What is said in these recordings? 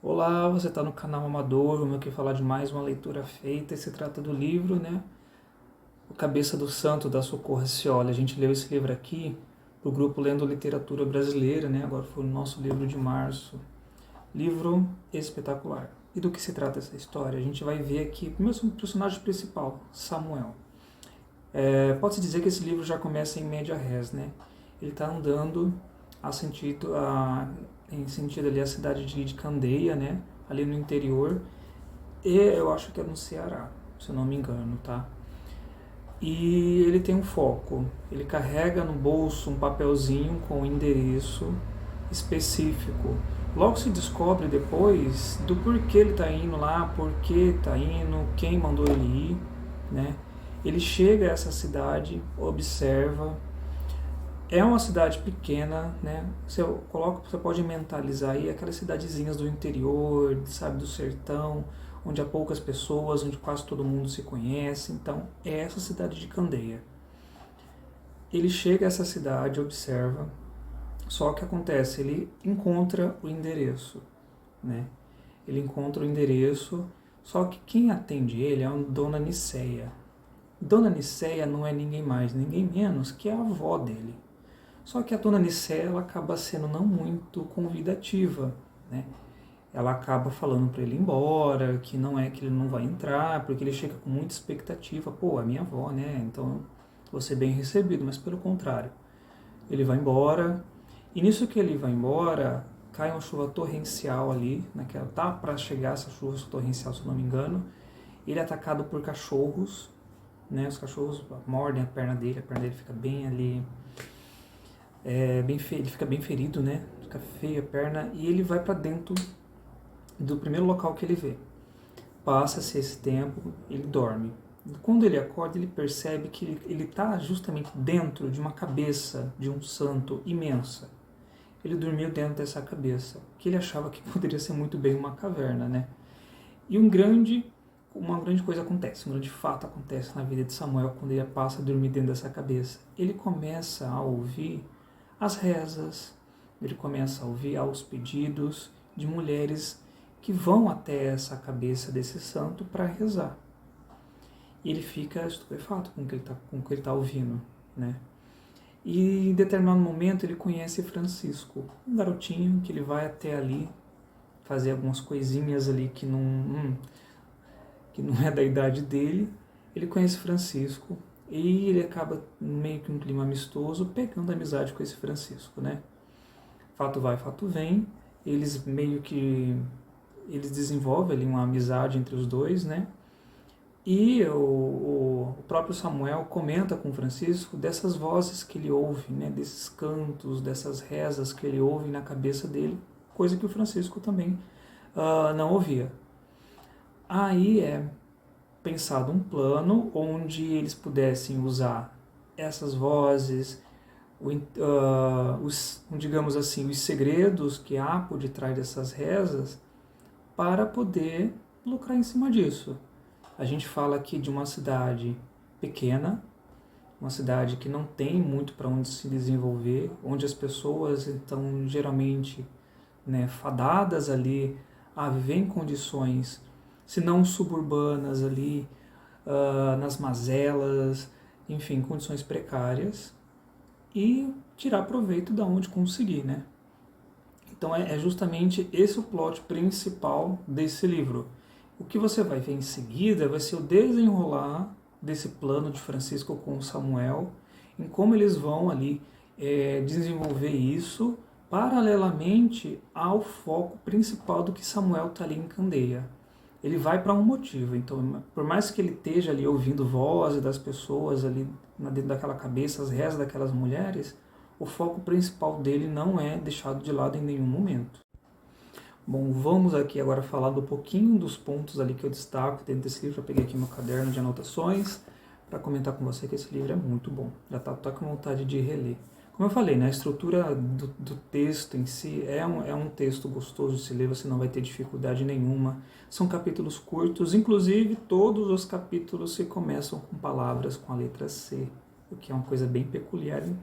Olá, você está no canal Amador, vamos aqui falar de mais uma leitura feita. Se trata do livro, O Cabeça do Santo, da Socorro Scioli. A gente leu esse livro aqui do grupo Lendo Literatura Brasileira, Agora foi o nosso livro de março. Livro espetacular. E do que se trata essa história? A gente vai ver aqui o meu personagem principal, Samuel. Pode-se dizer que esse livro já começa em média res, Ele está andando em sentido ali a cidade de Candeia, ali no interior, e eu acho que é no Ceará, se eu não me engano, tá? E ele tem um foco, ele carrega no bolso um papelzinho com um endereço específico. Logo se descobre depois do porquê ele está indo lá, por que está indo, quem mandou ele ir, né? Ele chega a essa cidade, observa. É uma cidade pequena, Você pode mentalizar aí aquelas cidadezinhas do interior, sabe, do sertão, onde há poucas pessoas, onde quase todo mundo se conhece. Então, é essa cidade de Candeia. Ele chega a essa cidade, observa, só que acontece, ele encontra o endereço, né? Ele encontra o endereço, só que quem atende ele é a Dona Niceia. Dona Niceia não é ninguém mais, ninguém menos que a avó dele. Só que a Dona Niceia ela acaba sendo não muito convidativa, né? Ela acaba falando para ele ir embora, que não é que ele não vai entrar, porque ele chega com muita expectativa. Pô, a minha avó, Então vou ser bem recebido, mas pelo contrário. Ele vai embora, e nisso que ele vai embora, cai uma chuva torrencial ali, tá para chegar essa chuva torrencial, se eu não me engano. Ele é atacado por cachorros, Os cachorros mordem a perna dele fica bem ali, ele fica bem ferido, Fica feia a perna e ele vai para dentro do primeiro local que ele vê. Passa-se esse tempo, ele dorme. Quando ele acorda, ele percebe que ele está justamente dentro de uma cabeça de um santo imensa. Ele dormiu dentro dessa cabeça, que ele achava que poderia ser muito bem uma caverna, E uma grande coisa acontece, um grande fato acontece na vida de Samuel quando ele passa a dormir dentro dessa cabeça. Ele começa a ouvir as rezas, ele começa a ouvir aos pedidos de mulheres que vão até essa cabeça desse santo para rezar. E ele fica estupefato com o que ele tá ouvindo, E em determinado momento ele conhece Francisco, um garotinho que ele vai até ali fazer algumas coisinhas ali que não é da idade dele. Ele conhece Francisco e ele acaba meio que um clima amistoso pegando amizade com esse Francisco, Fato vai, fato vem, eles desenvolvem ali uma amizade entre os dois, E o próprio Samuel comenta com Francisco dessas vozes que ele ouve, desses cantos, dessas rezas que ele ouve na cabeça dele, coisa que o Francisco também não ouvia. Aí é pensado um plano onde eles pudessem usar essas vozes, digamos assim, os segredos que há por detrás dessas rezas para poder lucrar em cima disso. A gente fala aqui de uma cidade pequena, uma cidade que não tem muito para onde se desenvolver, onde as pessoas estão geralmente fadadas ali a viver em condições, se não suburbanas ali, nas mazelas, enfim, condições precárias, e tirar proveito da onde conseguir, Então é justamente esse o plot principal desse livro. O que você vai ver em seguida vai ser o desenrolar desse plano de Francisco com Samuel, em como eles vão ali desenvolver isso paralelamente ao foco principal do que Samuel está ali em Candeia. Ele vai para um motivo, então por mais que ele esteja ali ouvindo vozes das pessoas ali dentro daquela cabeça, as rezas daquelas mulheres, o foco principal dele não é deixado de lado em nenhum momento. Bom, vamos aqui agora falar do pouquinho dos pontos ali que eu destaco dentro desse livro. Eu peguei aqui meu caderno de anotações para comentar com você que esse livro é muito bom. Já está com vontade de reler. Como eu falei, a estrutura do texto em si é um texto gostoso de se ler, você não vai ter dificuldade nenhuma. São capítulos curtos, inclusive todos os capítulos se começam com palavras com a letra C, o que é uma coisa bem peculiar e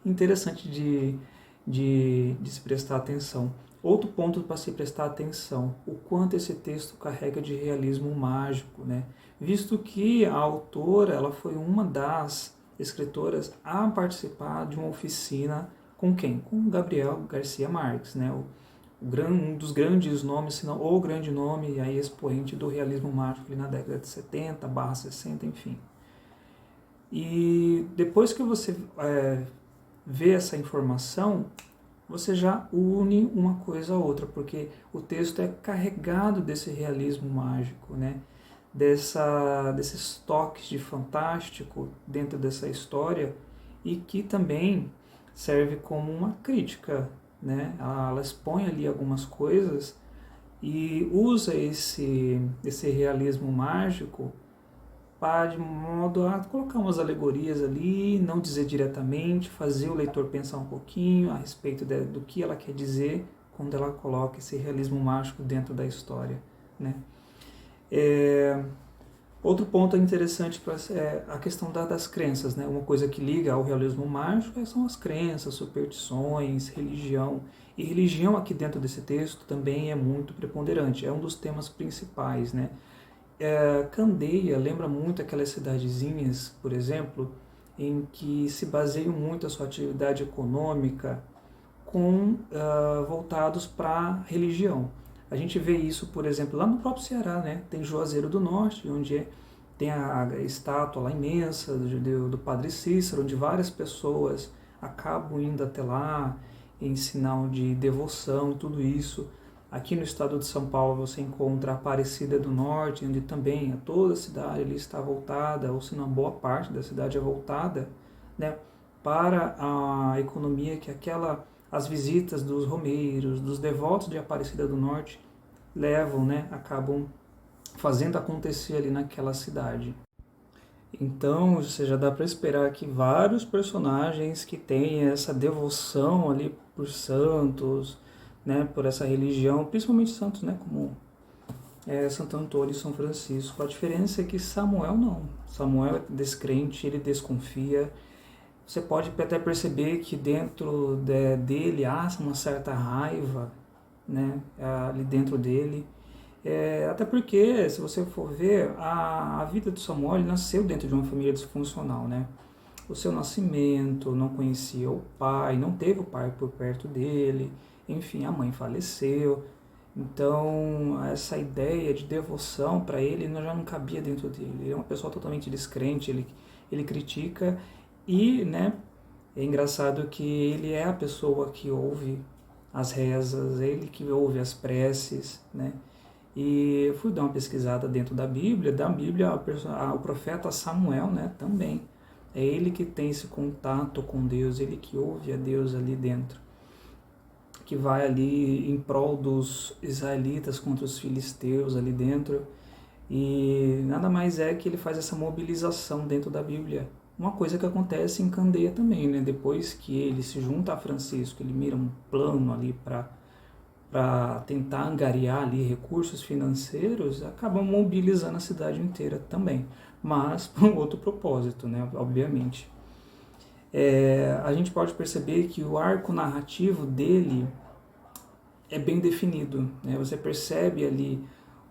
interessante de se prestar atenção. Outro ponto para se prestar atenção, o quanto esse texto carrega de realismo mágico, né? Visto que a autora ela foi uma das escritoras a participar de uma oficina com quem? Com Gabriel Garcia Marques, né? Um dos grandes nomes, se não o grande nome, aí expoente do realismo mágico ali na década de 70/60, enfim. E depois que você vê essa informação, você já une uma coisa a outra, porque o texto é carregado desse realismo mágico, né? Desses toques de fantástico dentro dessa história e que também serve como uma crítica, né? Ela expõe ali algumas coisas e usa esse realismo mágico de modo a colocar umas alegorias ali, não dizer diretamente, fazer o leitor pensar um pouquinho a respeito do que ela quer dizer quando ela coloca esse realismo mágico dentro da história, né? Outro ponto interessante é a questão das crenças, né? Uma coisa que liga ao realismo mágico são as crenças, superstições, religião. E religião aqui dentro desse texto também é muito preponderante, é um dos temas principais, né? Candeia lembra muito aquelas cidadezinhas, por exemplo, em que se baseiam muito a sua atividade econômica voltados para a religião. A gente vê isso, por exemplo, lá no próprio Ceará, né? Tem Juazeiro do Norte, onde tem a estátua lá imensa do Padre Cícero, onde várias pessoas acabam indo até lá em sinal de devoção, tudo isso. Aqui no estado de São Paulo você encontra a Aparecida do Norte, onde também toda a cidade ali está voltada, ou se não boa parte da cidade é voltada, né, para a economia que as visitas dos romeiros, dos devotos de Aparecida do Norte levam, né, acabam fazendo acontecer ali naquela cidade. Então, você já dá para esperar que vários personagens que têm essa devoção ali por santos, né, por essa religião, principalmente santos, né, como Santo Antônio e São Francisco. A diferença é que Samuel não. Samuel é descrente, ele desconfia. Você pode até perceber que dentro dele há uma certa raiva, né, ali dentro dele. Até porque, se você for ver, a vida de Samuel ele nasceu dentro de uma família disfuncional, né? O seu nascimento, não conhecia o pai, não teve o pai por perto dele, enfim, a mãe faleceu. Então, essa ideia de devoção para ele já não cabia dentro dele. Ele é uma pessoa totalmente descrente, ele critica e, né, é engraçado que ele é a pessoa que ouve as rezas, ele que ouve as preces, né? E eu fui dar uma pesquisada dentro da Bíblia, o profeta Samuel, né, também. É ele que tem esse contato com Deus, ele que ouve a Deus ali dentro, que vai ali em prol dos israelitas contra os filisteus ali dentro, e nada mais é que ele faz essa mobilização dentro da Bíblia. Uma coisa que acontece em Candeia também, né? Depois que ele se junta a Francisco, ele mira um plano ali para tentar angariar ali recursos financeiros, acaba mobilizando a cidade inteira também, mas por um outro propósito, né, obviamente. A gente pode perceber que o arco narrativo dele é bem definido, né? Você percebe ali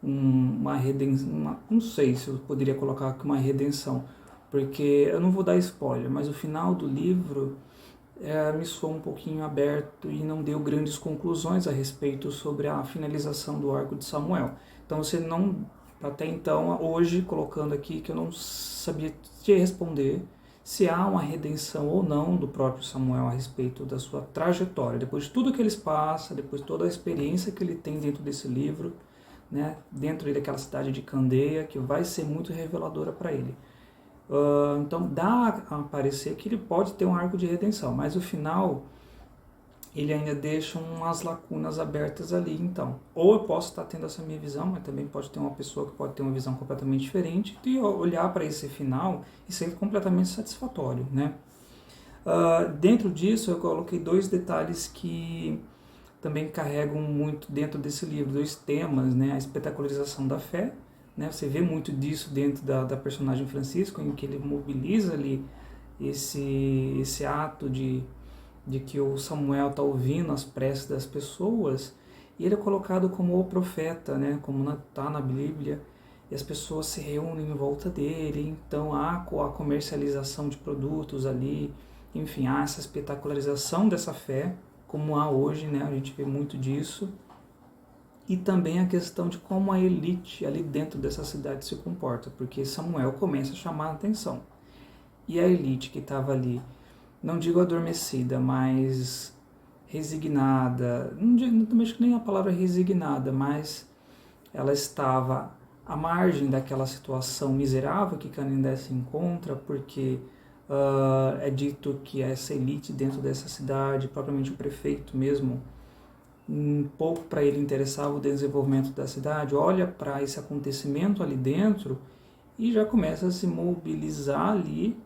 uma redenção, não sei se eu poderia colocar aqui uma redenção, porque eu não vou dar spoiler, mas o final do livro me soou um pouquinho aberto e não deu grandes conclusões a respeito sobre a finalização do arco de Samuel. Então você não, até então, hoje colocando aqui que eu não sabia te responder se há uma redenção ou não do próprio Samuel a respeito da sua trajetória, depois de tudo que eles passam, depois de toda a experiência que ele tem dentro desse livro, né, dentro daquela cidade de Candeia, que vai ser muito reveladora para ele. Então dá a parecer que ele pode ter um arco de redenção, mas o final ele ainda deixa umas lacunas abertas ali. Então, ou eu posso estar tendo essa minha visão, mas também pode ter uma pessoa que pode ter uma visão completamente diferente e olhar para esse final e ser completamente satisfatório, né? Dentro disso eu coloquei 2 detalhes que também carregam muito dentro desse livro, 2 temas, né? A espetacularização da fé, né? Você vê muito disso dentro da personagem Francisco, em que ele mobiliza ali esse ato de que o Samuel está ouvindo as preces das pessoas E ele é colocado como o profeta, né? Como está na Bíblia, e as pessoas se reúnem em volta dele, então há a comercialização de produtos ali, enfim, há essa espetacularização dessa fé, como há hoje, né? A gente vê muito disso. E também a questão de como a elite ali dentro dessa cidade se comporta, porque Samuel começa a chamar a atenção. E a elite que estava ali, não digo adormecida, mas resignada, não acho que nem a palavra resignada, mas ela estava à margem daquela situação miserável que Canindé se encontra, porque é dito que essa elite dentro dessa cidade, propriamente o prefeito mesmo, um pouco para ele interessava o desenvolvimento da cidade, olha para esse acontecimento ali dentro e já começa a se mobilizar ali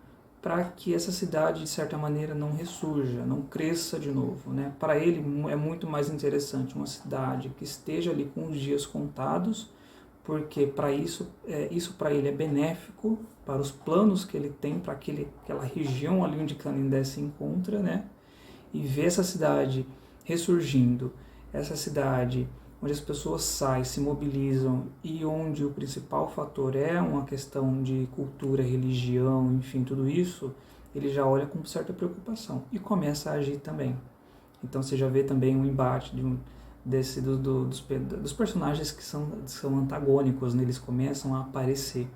para que essa cidade, de certa maneira, não ressurja, não cresça de novo, né? Para ele é muito mais interessante uma cidade que esteja ali com os dias contados, porque para isso para ele é benéfico, para os planos que ele tem para aquela região ali onde Canindé se encontra, né? E ver essa cidade ressurgindo, essa cidade onde as pessoas saem, se mobilizam e onde o principal fator é uma questão de cultura, religião, enfim, tudo isso, ele já olha com certa preocupação e começa a agir também. Então você já vê também um embate dos personagens que são antagônicos, né? Eles começam a aparecer.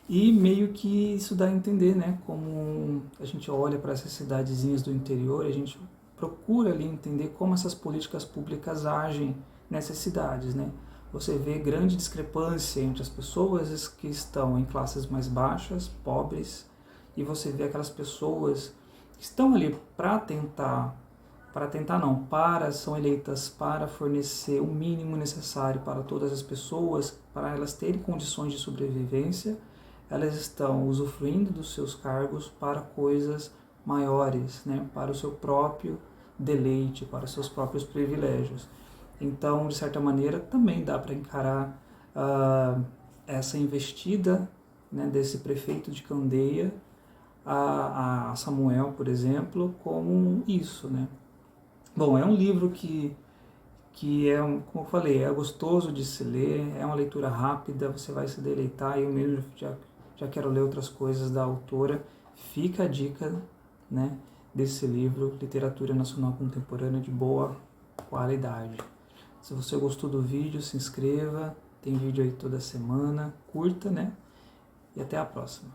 E meio que isso dá a entender, né? Como a gente olha para essas cidadezinhas do interior, a gente procura ali entender como essas políticas públicas agem nessas cidades, né? Você vê grande discrepância entre as pessoas que estão em classes mais baixas, pobres, e você vê aquelas pessoas que estão ali são eleitas para fornecer o mínimo necessário para todas as pessoas, para elas terem condições de sobrevivência. Elas estão usufruindo dos seus cargos para coisas maiores, né? Para o seu próprio deleite, para os seus próprios privilégios. Então, de certa maneira, também dá para encarar essa investida, né, desse prefeito de Candeia a Samuel, por exemplo, como isso, né? Bom, é um livro que como eu falei, é gostoso de se ler, é uma leitura rápida, você vai se deleitar. Eu mesmo já quero ler outras coisas da autora. Fica a dica, né, desse livro, Literatura Nacional Contemporânea de boa qualidade. Se você gostou do vídeo, se inscreva, tem vídeo aí toda semana, curta, né, e até a próxima.